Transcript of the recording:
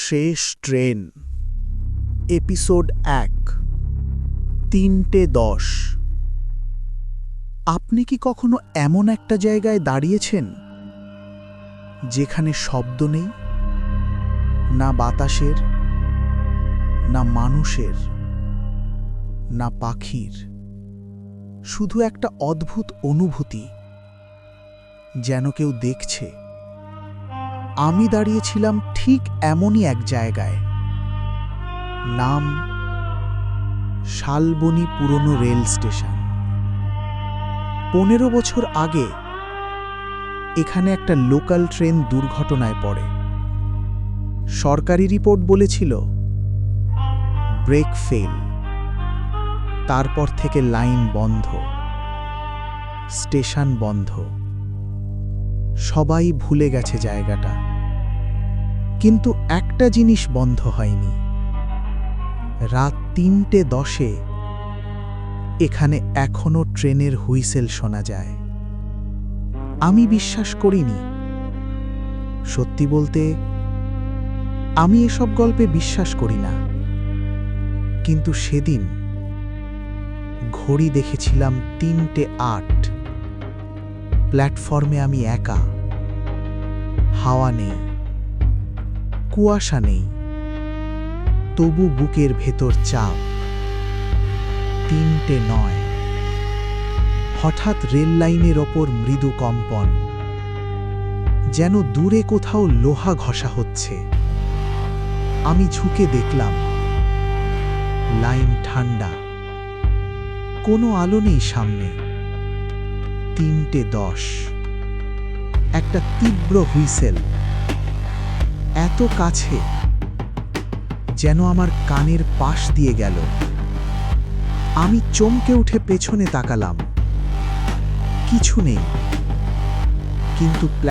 শেষ train episode ১ ৩:১০। আপনি কি কখনো এমন একটা জায়গায় দাঁড়িয়েছেন যেখানে শব্দ নেই, না বাতাসের, না মানুষের, না পাখির, শুধু একটা অদ্ভুত অনুভূতি, যেন কেউ দেখছে? আমি দাঁড়িয়েছিলাম ঠিক এমনই এক জায়গায়। নাম শালবনী পুরনো রেল স্টেশন। ১৫ বছর আগে এখানে একটা লোকাল ট্রেন দুর্ঘটনায় পড়ে। সরকারি রিপোর্ট বলেছিল ব্রেক ফেল। তারপর থেকে লাইন বন্ধ, স্টেশন বন্ধ, সবাই ভুলে গেছে জায়গাটা। কিন্তু একটা জিনিস বন্ধ হয়নি। রাত ৩:১০ এখানে এখনো ট্রেনের হুইসেল শোনা যায়। আমি বিশ্বাস করিনি। সত্যি বলতে, আমি এসব গল্পে বিশ্বাস করি না। কিন্তু সেদিন ঘড়ি দেখেছিলাম ৩:০৮। প্ল্যাটফর্মে আমি একা। হাওয়া নেই, কুয়াশা নেই, তবু বুকের ভেতর চাপ। ৩:০৯। হঠাৎ রেল লাইনের ওপর মৃদু কম্পন, যেন দূরে কোথাও লোহা ঘষা হচ্ছে। আমি ঝুঁকে দেখলাম, লাইন ঠান্ডা, কোনো আলো নেই সামনে। ৩:১০। একটা তীব্র হুইসেল, এত কাছে যেন আমার কানের পাশ দিয়ে গেল। আমি চমকে উঠে পেছনে তাকালাম। কিছু নেই, কিন্তু